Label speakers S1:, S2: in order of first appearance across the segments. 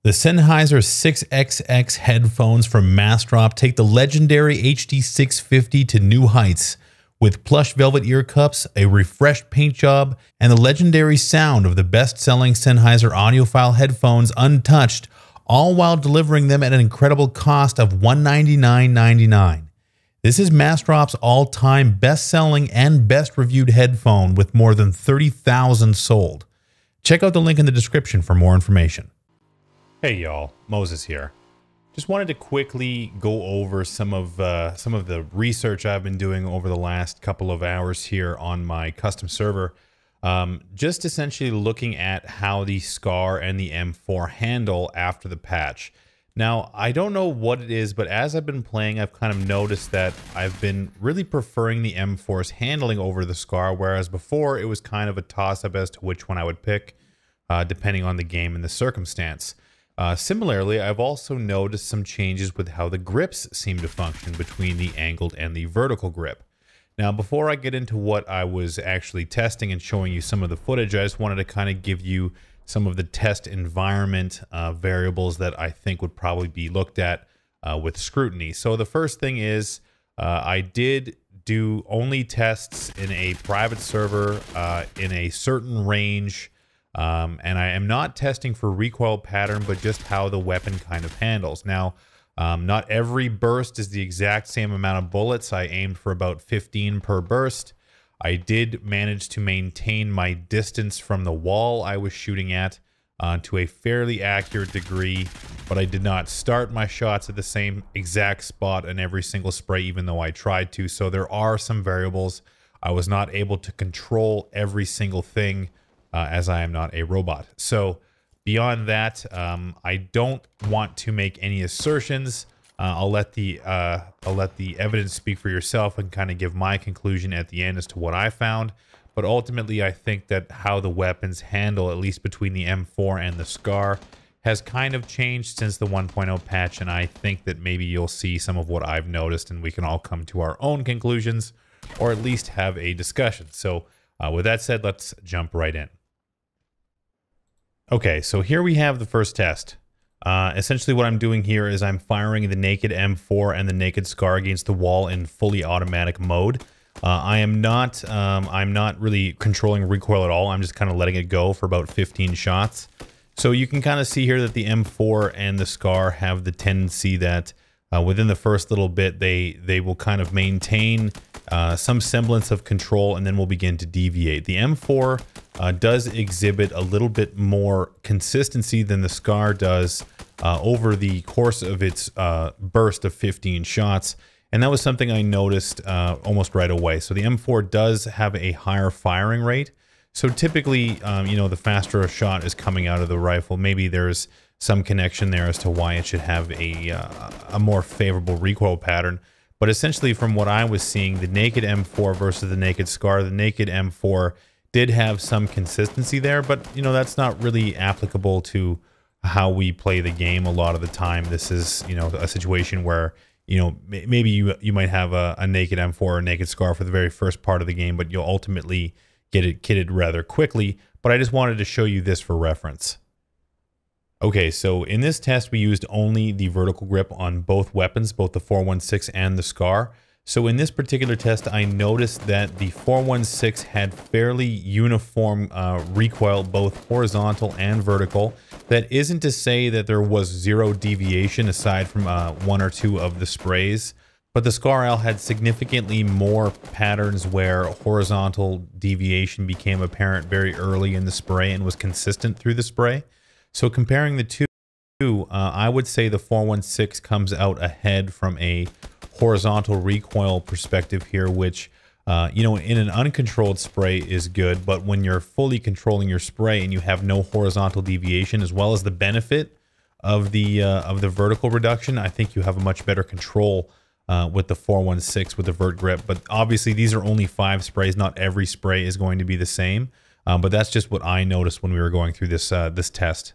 S1: The Sennheiser 6XX headphones from Massdrop take the legendary HD650 to new heights with plush velvet ear cups, a refreshed paint job, and the legendary sound of the best-selling Sennheiser audiophile headphones untouched, all while delivering them at an incredible cost of $199.99. This is Massdrop's all-time best-selling and best-reviewed headphone with more than 30,000 sold. Check out the link in the description for more information. Hey y'all, Moses here. Just wanted to quickly go over some of the research I've been doing over the last couple of hours here on my custom server. Just essentially looking at how the SCAR and the M4 handle after the patch. Now, I don't know what it is, but as I've been playing, I've kind of noticed that I've been really preferring the M4's handling over the SCAR, whereas before it was kind of a toss-up as to which one I would pick, depending on the game and the circumstance. Similarly, I've also noticed some changes with how the grips seem to function between the angled and the vertical grip. Now, before I get into what I was actually testing and showing you some of the footage, I just wanted to kind of give you some of the test environment variables that I think would probably be looked at with scrutiny. So the first thing is I did do only tests in a private server in a certain range. And I am not testing for recoil pattern, but just how the weapon kind of handles. Now, not every burst is the exact same amount of bullets. I aimed for about 15 per burst. I did manage to maintain my distance from the wall I was shooting at to a fairly accurate degree, but I did not start my shots at the same exact spot in every single spray, even though I tried to. So there are some variables. I was not able to control every single thing as I am not a robot. So beyond that, I don't want to make any assertions. I'll let the evidence speak for yourself and kind of give my conclusion at the end as to what I found. But ultimately, I think that how the weapons handle, at least between the M4 and the SCAR, has kind of changed since the 1.0 patch, and I think that maybe you'll see some of what I've noticed and we can all come to our own conclusions, or at least have a discussion. So with that said, let's jump right in. Okay, so here we have the first test. Essentially what I'm doing here is I'm firing the naked M4 and the naked SCAR against the wall in fully automatic mode. I'm not really controlling recoil at all. I'm just kind of letting it go for about 15 shots. So you can kind of see here that the M4 and the SCAR have the tendency that within the first little bit, they will kind of maintain some semblance of control and then will begin to deviate. The M4 does exhibit a little bit more consistency than the SCAR does over the course of its burst of 15 shots. And that was something I noticed almost right away. So the M4 does have a higher firing rate. So typically, you know, the faster a shot is coming out of the rifle, maybe there's some connection there as to why it should have a more favorable recoil pattern. But essentially from what I was seeing, the naked M4 versus the naked SCAR, the naked M4 did have some consistency there, but you know, that's not really applicable to how we play the game a lot of the time. This is, you know, a situation where, you know, maybe you might have a naked M4 or a naked SCAR for the very first part of the game, but you'll ultimately get it kitted rather quickly. But I just wanted to show you this for reference. Okay, so in this test, we used only the vertical grip on both weapons, both the 416 and the SCAR. So in this particular test, I noticed that the 416 had fairly uniform recoil, both horizontal and vertical. That isn't to say that there was zero deviation aside from one or two of the sprays, but the SCAR had significantly more patterns where horizontal deviation became apparent very early in the spray and was consistent through the spray. So comparing the two, I would say the 416 comes out ahead from a horizontal recoil perspective here, which, you know, in an uncontrolled spray is good, but when you're fully controlling your spray and you have no horizontal deviation, as well as the benefit of the vertical reduction, I think you have a much better control with the 416 with the vert grip. But obviously these are only 5 sprays. Not every spray is going to be the same, but that's just what I noticed when we were going through this this test.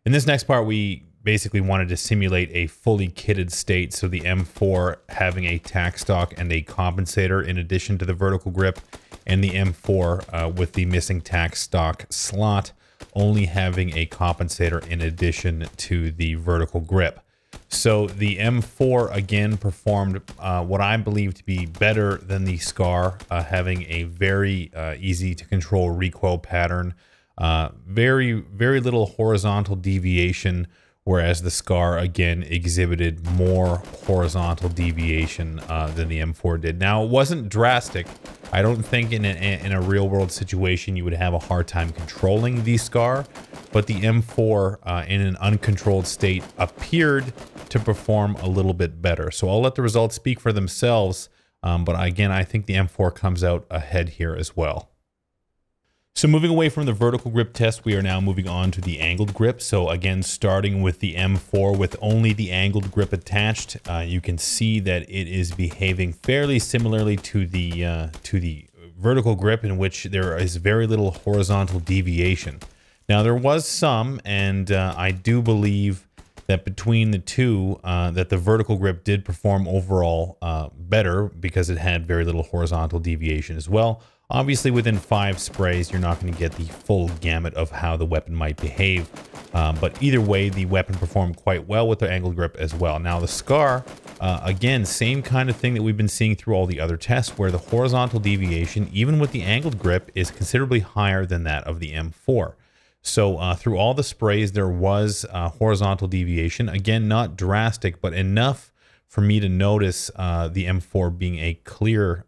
S1: In this next part, we basically wanted to simulate a fully kitted state, so the M4 having a tack stock and a compensator in addition to the vertical grip, and the M4 with the missing tack stock slot. only having a compensator in addition to the vertical grip. So the M4 again performed what I believe to be better than the Scar, having a very easy to control recoil pattern, very little horizontal deviation, whereas the Scar again exhibited more horizontal deviation than the M4 did. Now, it wasn't drastic. I don't think in a real world situation you would have a hard time controlling the Scar, but the M4 in an uncontrolled state appeared to perform a little bit better. So I'll let the results speak for themselves, but again, I think the M4 comes out ahead here as well. So moving away from the vertical grip test, we are now moving on to the angled grip. So again, starting with the M4 with only the angled grip attached, you can see that it is behaving fairly similarly to the vertical grip, in which there is very little horizontal deviation. Now there was some, and I do believe that between the two, that the vertical grip did perform overall better because it had very little horizontal deviation as well. Obviously, within 5 sprays, you're not going to get the full gamut of how the weapon might behave. But either way, the weapon performed quite well with the angled grip as well. Now, the Scar, again, same kind of thing that we've been seeing through all the other tests, where the horizontal deviation, even with the angled grip, is considerably higher than that of the M4. So through all the sprays, there was horizontal deviation. Again, not drastic, but enough for me to notice the M4 being a clear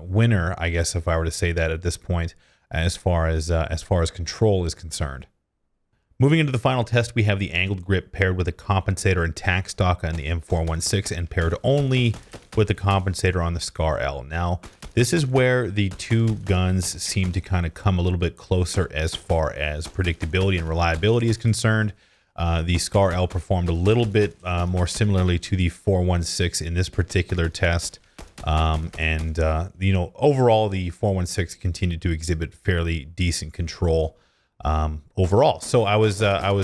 S1: winner, I guess, if I were to say that at this point, as far as control is concerned. Moving into the final test, we have the angled grip paired with a compensator and tack stock on the M416, and paired only with the compensator on the Scar L. Now, this is where the two guns seem to kind of come a little bit closer as far as predictability and reliability is concerned. The Scar L performed a little bit more similarly to the 416 in this particular test. You know, overall, the 416 continued to exhibit fairly decent control overall. So I was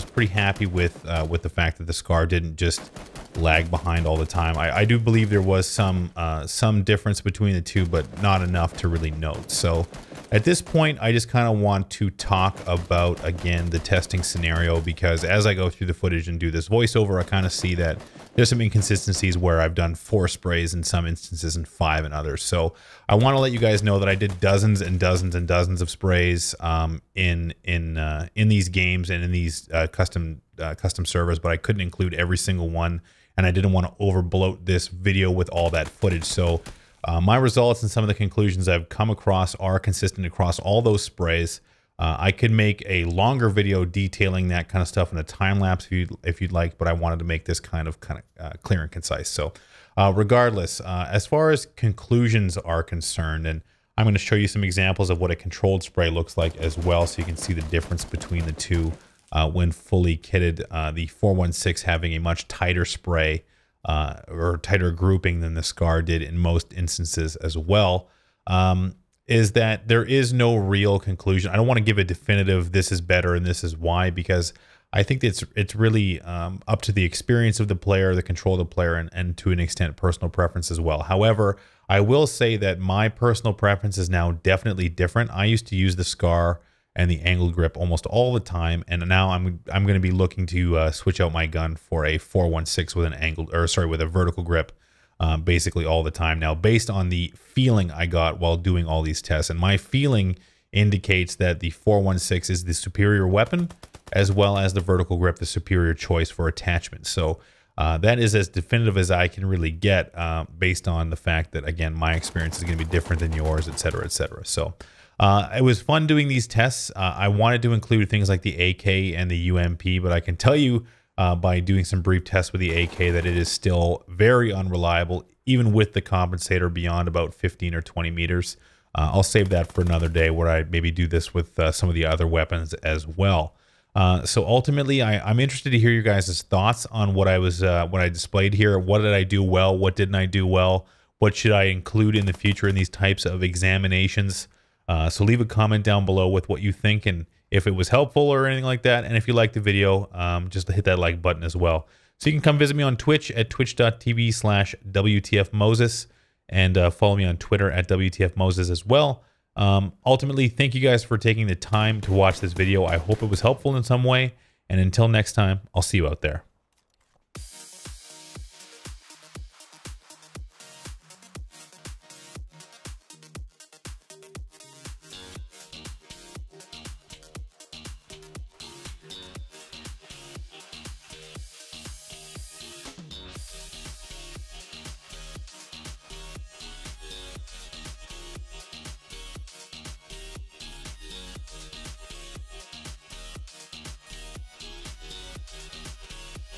S1: pretty happy with the fact that the Scar didn't just lag behind all the time. I do believe there was some difference between the two, but not enough to really note. So at this point, I just kind of want to talk about, again, the testing scenario, because as I go through the footage and do this voiceover, I kind of see that there's some inconsistencies where I've done 4 sprays in some instances and 5 in others. So I want to let you guys know that I did dozens and dozens and dozens of sprays in these games and in these custom servers, but I couldn't include every single one, and I didn't want to over bloat this video with all that footage. So my results and some of the conclusions I've come across are consistent across all those sprays. I could make a longer video detailing that kind of stuff in a time lapse if you'd like, but I wanted to make this kind of clear and concise. So regardless, as far as conclusions are concerned, and I'm going to show you some examples of what a controlled spray looks like as well, so you can see the difference between the two when fully kitted. The 416 having a much tighter spray or tighter grouping than the Scar did in most instances as well. Is that there is no real conclusion. I don't want to give a definitive this is better and this is why, because I think it's really up to the experience of the player, the control of the player, and to an extent personal preference as well. However, I will say that my personal preference is now definitely different. I used to use the Scar and the angled grip almost all the time, and now I'm going to be looking to switch out my gun for a 416 with a vertical grip. Basically all the time now, based on the feeling I got while doing all these tests. And my feeling indicates that the 416 is the superior weapon, as well as the vertical grip, the superior choice for attachment. So that is as definitive as I can really get, based on the fact that, again, my experience is going to be different than yours, etc., etc. So it was fun doing these tests. I wanted to include things like the AK and the UMP, but I can tell you by doing some brief tests with the AK that it is still very unreliable, even with the compensator beyond about 15 or 20 meters. I'll save that for another day, where I maybe do this with some of the other weapons as well. So ultimately, I'm interested to hear your guys' thoughts on what I displayed here. What did I do well? What didn't I do well? What should I include in the future in these types of examinations? So leave a comment down below with what you think, and if it was helpful or anything like that. And if you liked the video, just hit that like button as well. So you can come visit me on Twitch at twitch.tv/wtfmoses, and follow me on Twitter at wtfmoses as well. Ultimately, thank you guys for taking the time to watch this video. I hope it was helpful in some way. And until next time, I'll see you out there.